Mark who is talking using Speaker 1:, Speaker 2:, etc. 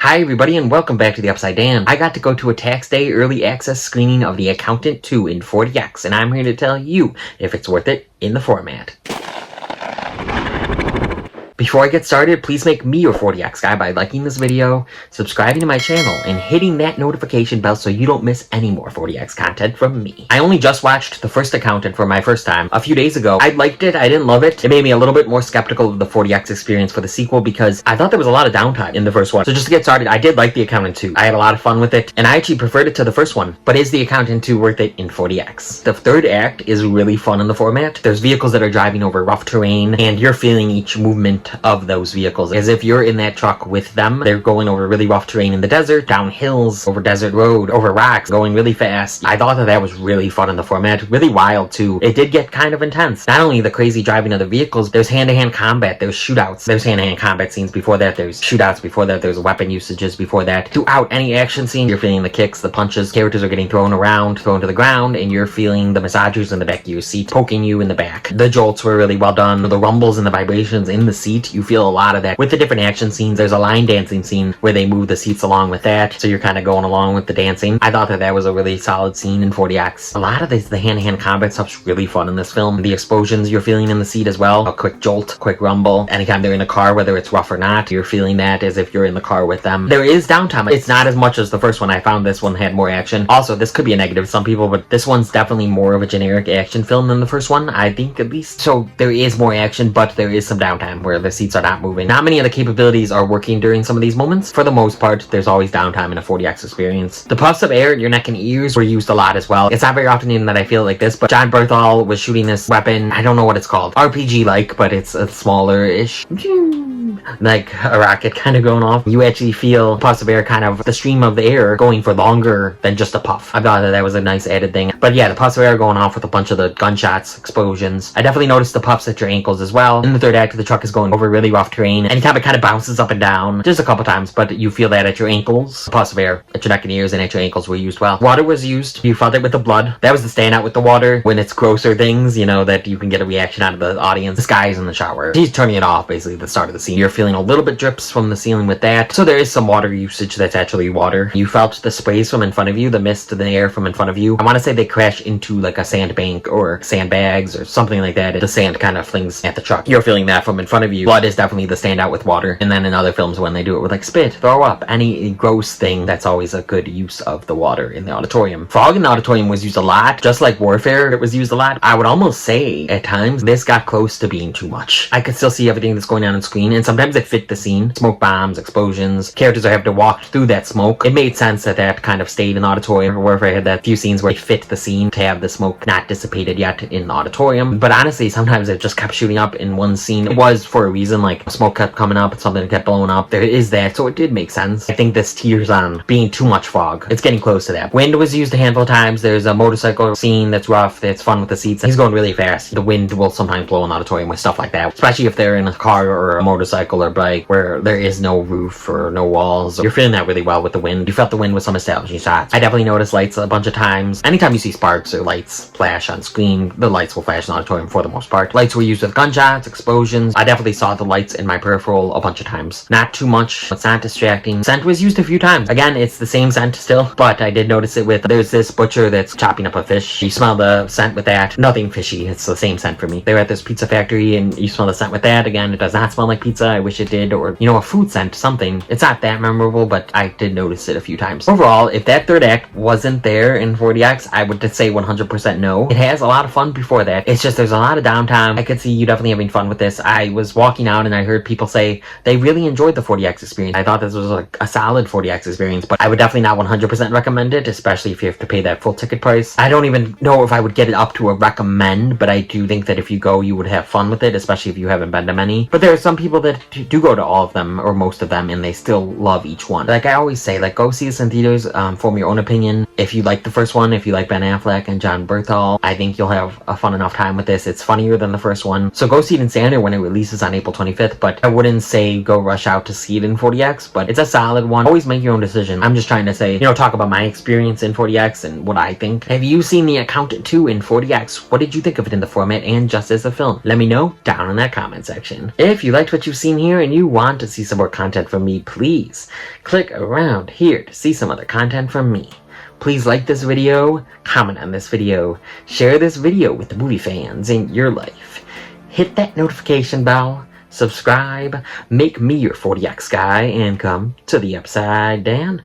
Speaker 1: Hi everybody and welcome back to the Upside Down. I got to go to a tax day early access screening of The Accountant 2 in 40X, and I'm here to tell you if it's worth it in the format. Before I get started, please make me your 40X guy by liking this video, subscribing to my channel, and hitting that notification bell so you don't miss any more 40X content from me. I only just watched The First Accountant for my first time a few days ago. I liked it, I didn't love it. It made me a little bit more skeptical of the 40X experience for the sequel because I thought there was a lot of downtime in the first one. So just to get started, I did like The Accountant 2. I had a lot of fun with it, and I actually preferred it to the first one. But is The Accountant 2 worth it in 40X? The third act is really fun in the format. There's vehicles that are driving over rough terrain, and you're feeling each movement of those vehicles as if you're in that truck with them. They're going over really rough terrain in the desert, down hills, over desert road, over rocks, going really fast. I thought that was really fun in the format, really wild too. It did get kind of intense. Not only the crazy driving of the vehicles, there's hand-to-hand combat, there's shootouts, there's hand-to-hand combat scenes before that, there's shootouts before that, there's weapon usages before that. Throughout any action scene, you're feeling the kicks, the punches, characters are getting thrown around, thrown to the ground, and you're feeling the massagers in the back of your seat poking you in the back. The jolts were really well done. The rumbles and the vibrations in the seat, you feel a lot of that. With the different action scenes, there's a line dancing scene where they move the seats along with that, so you're kind of going along with the dancing. I thought that was a really solid scene in 40X. A lot of the hand-to-hand combat stuff's really fun in this film. The explosions you're feeling in the seat as well. A quick jolt, quick rumble. Anytime they're in a car, whether it's rough or not, you're feeling that as if you're in the car with them. There is downtime. It's not as much as the first one. I found this one had more action. Also, this could be a negative to some people, but this one's definitely more of a generic action film than the first one, I think, at least. So there is more action, but there is some downtime where the seats are not moving. Not many of the capabilities are working during some of these moments. For the most part, there's always downtime in a 40X experience. The puffs of air in your neck and ears were used a lot as well. It's not very often even that I feel like this, but Jon Bernthal was shooting this weapon. I don't know what it's called. RPG-like, but it's a smaller-ish, like a rocket kind of going off. You actually feel puffs of air, kind of the stream of the air going for longer than just a puff. I thought that was a nice added thing. But yeah, the puffs of air going off with a bunch of the gunshots, explosions. I definitely noticed the puffs at your ankles as well. In the third act, the truck is going over really rough terrain. Anytime it kind of bounces up and down, just a couple times, but you feel that at your ankles. Puffs of air at your neck and ears and at your ankles were used well. Water was used. You felt it with the blood. That was the standout with the water. When it's grosser things, you know, that you can get a reaction out of the audience. This guy is in the shower. He's turning it off, basically, at the start of the scene. You're feeling a little bit drips from the ceiling with that. So there is some water usage that's actually water. You felt the sprays from in front of you, the mist of the air from in front of you. I want to say they crash into like a sandbank or sandbags or something like that. The sand kind of flings at the truck. You're feeling that from in front of you. Blood is definitely the standout with water. And then in other films when they do it with like spit, throw up, any gross thing, that's always a good use of the water in the auditorium. Fog in the auditorium was used a lot, just like Warfare, it was used a lot. I would almost say at times this got close to being too much. I could still see everything that's going on screen, and sometimes it fit the scene. Smoke bombs, explosions, characters are having to walk through that smoke. It made sense that that kind of stayed in the auditorium. Warfare had that few scenes where it fit the scene to have the smoke not dissipated yet in the auditorium. But honestly, sometimes it just kept shooting up in one scene. It was for a reason, like smoke kept coming up, something kept blowing up. There is that, so it did make sense. I think this teeters on being too much fog. It's getting close to that. Wind was used a handful of times. There's a motorcycle scene that's rough, that's fun with the seats. He's going really fast. The wind will sometimes blow in the auditorium with stuff like that, especially if they're in a car or a motorcycle or bike where there is no roof or no walls. You're feeling that really well with the wind. You felt the wind with some establishing shots. I definitely noticed lights a bunch of times. Anytime you see sparks or lights flash on screen, the lights will flash in the auditorium for the most part. Lights were used with gunshots, explosions. I definitely saw the lights in my peripheral a bunch of times. Not too much. It's not distracting. Scent was used a few times. Again, it's the same scent still, but I did notice it with, there's this butcher that's chopping up a fish. You smell the scent with that. Nothing fishy. It's the same scent for me. They were at this pizza factory and you smell the scent with that. Again, it does not smell like pizza. I wish it did. Or, you know, a food scent, something. It's not that memorable, but I did notice it a few times. Overall, if that third act wasn't there in 40X, I would just say 100% no. It has a lot of fun before that. It's just there's a lot of downtime. I could see you definitely having fun with this. I was walking out and I heard people say they really enjoyed the 40X experience. I thought this was like a solid 40X experience, but I would definitely not 100% recommend it, especially if you have to pay that full ticket price. I don't even know if I would get it up to a recommend, but I do think that if you go, you would have fun with it, especially if you haven't been to many. But there are some people that do go to all of them, or most of them, and they still love each one. Like I always say, like, go see this in theaters, form your own opinion. If you like the first one, if you like Ben Affleck and Jon Bernthal, I think you'll have a fun enough time with this. It's funnier than the first one. So go see it in theater when it releases on April 25th, but I wouldn't say go rush out to see it in 40X, but it's a solid one. Always make your own decision. I'm just trying to say, you know, talk about my experience in 40X and what I think. Have you seen The Accountant 2 in 40X? What did you think of it in the format and just as a film? Let me know down in that comment section. If you liked what you've seen here and you want to see some more content from me, please click around here to see some other content from me. Please like this video, comment on this video, share this video with the movie fans in your life. Hit that notification bell, subscribe, make me your 40x guy, and come to the upside down.